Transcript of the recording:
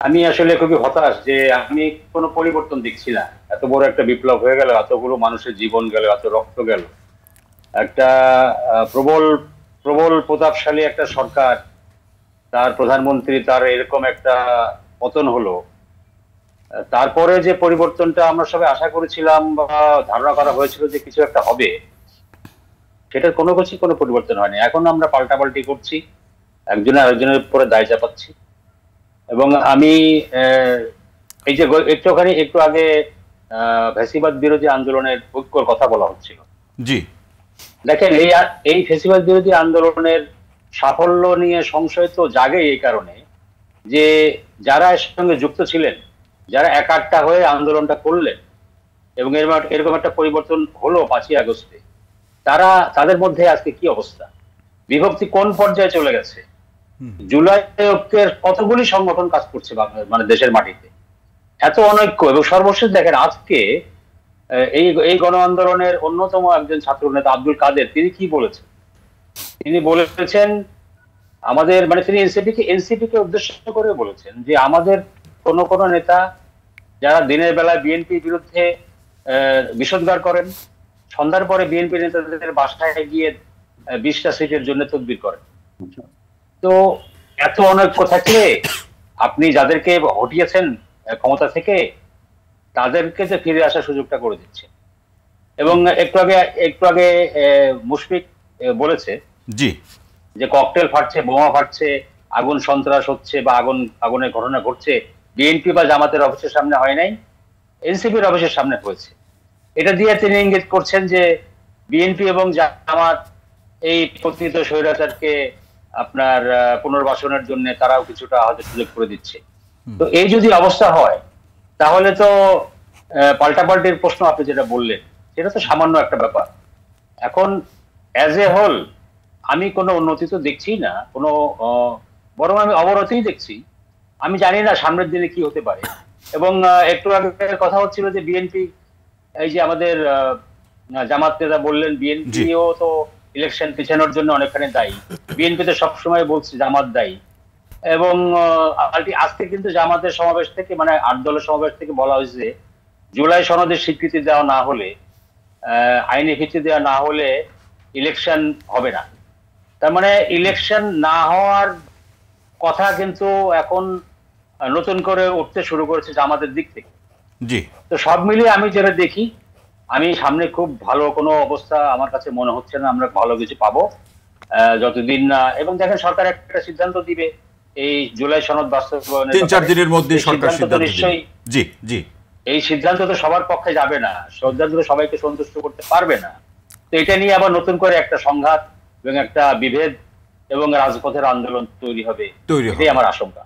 আমি আসলে খুবই হতাশ যে আমি কোনো পরিবর্তন দেখছি না। এত বড় একটা বিপ্লব হয়ে গেল, এতগুলো মানুষের জীবন গেল, এত রক্ত গেল। একটা প্রবল প্রবল প্রতাপশালী একটা সরকার, তার প্রধানমন্ত্রী, তার এরকম একটা পতন হলো। তারপরে যে পরিবর্তনটা আমরা সবাই আশা করেছিলাম বা ধারণা করা হয়েছিল যে কিছু একটা হবে, সেটার কোনো পরিবর্তন হয়নি। এখন আমরা পাল্টাপাল্টি করছি, একজনের আরেকজনের উপরে দায় চাপাচ্ছি। এবং আমি আহ, এই যে একটু আগে ফ্যাসিবাদ বিরোধী আন্দোলনের ঐক্যর কথা বলা হচ্ছিল। জি। দেখেন, এই ফ্যাসিবাদ বিরোধী আন্দোলনের সাফল্য নিয়ে সংশয় তো জাগে এই কারণে যে যারা এর সঙ্গে যুক্ত ছিলেন, যারা একাট্টা হয়ে আন্দোলনটা করলেন এবং এরকম একটা পরিবর্তন হলো 5ই আগস্টে, তাদের মধ্যে আজকে কি অবস্থা, বিভক্তি কোন পর্যায়ে চলে গেছে। জুলাই ঐক্যের কতগুলি সংগঠন কাজ করছে মানে দেশের মাটিতে, এত অনৈক্য। এবং সর্বশেষ দেখেন আজকে এই গণ আন্দোলনের অন্যতম একজন ছাত্র নেতা আব্দুল কাদের, তিনি কি বলেছেন? তিনি বলেছেন আমাদের, মানে তিনি এনসিপি কে উদ্দেশ্য করে বলেছেন যে আমাদের কোন নেতা যারা দিনের বেলায় বিএনপির বিরুদ্ধে বিষোদ্গার করেন, সন্ধ্যার পরে বিএনপি নেতাদের বাসায় গিয়ে 20টা সিটের জন্য তদবির করেন। তো এত অনৈক্য থাকলে আপনি যাদেরকে হটিয়েছেন ক্ষমতা থেকে, তাদেরকে যে ফিরে আসার সুযোগটা করে দিচ্ছে। এবং একটু আগে মুশফিক বলেছে জি। যে ককটেল ফাটছে, বোমা ফাটছে, আগুন সন্ত্রাস হচ্ছে বা আগুনের ঘটনা ঘটছে বিএনপি বা জামাতের অফিসের সামনে হয় নাই, এনসিপির অফিসের সামনে হয়েছে। এটা দিয়ে তিনি ইঙ্গিত করছেন যে বিএনপি এবং জামাত এই পতিত স্বৈরাচারকে আপনার পুনর্বাসনের জন্য তারাও কিছুটা হয়তো সুযোগ করে দিচ্ছে। তো এই যদি অবস্থা হয়, তাহলে তো পাল্টাপাল্টির প্রশ্ন আপনি যেটা বললেন, সেটা তো সামান্য একটা ব্যাপার। এখন অ্যাজ এ হোল আমি কোনো উন্নতি তো দেখছি না, কোনো বরং আমি অবনতিই দেখছি। আমি জানি না সামনের দিনে কি হতে পারে। এবং একটু আগে কথা হচ্ছিল যে বিএনপি, এই যে আমাদের জামাত নেতা বললেন জি। বিএনপিও তো ইলেকশন পিছানোর জন্য অনেকখানি দায়ী, বিএনপি তো সবসময় বলছে জামাত দায়ী। এবং আজকে কিন্তু জামাতের সমাবেশ থেকে, মানে 8 দলের সমাবেশ থেকে বলা হয়েছে জুলাই সনদের স্বীকৃতি দেওয়া না হলে, আইনি ভিত্তি দেওয়া না হলে ইলেকশন হবে না। তার মানে ইলেকশন না হওয়ার কথা কিন্তু এখন নতুন করে উঠতে শুরু করেছে জামাতের দিক থেকে। জি। তো সব মিলিয়ে আমি যেটা দেখি, আমি সামনে খুব ভালো কোনো অবস্থা আমার কাছে মনে হচ্ছে না আমরা ভালো কিছু পাবো যতদিন না। এবং দেখেন সরকার একটা সিদ্ধান্ত দিবে এই জুলাই সনদ বাস্তবায়নের 3-4 দিনের মধ্যে সরকার সিদ্ধান্ত তো সিদ্ধান্ত দিবে। নিশ্চয়ই, জি জি। এই সিদ্ধান্ত তো সবার পক্ষে যাবে না, সিদ্ধান্ত তো সবাইকে সন্তুষ্ট করতে পারবে না। তো এটা নিয়ে আবার নতুন করে একটা সংঘাত এবং একটা বিভেদ এবং রাজপথের আন্দোলন তৈরি হবে, এটাই আমার আশঙ্কা।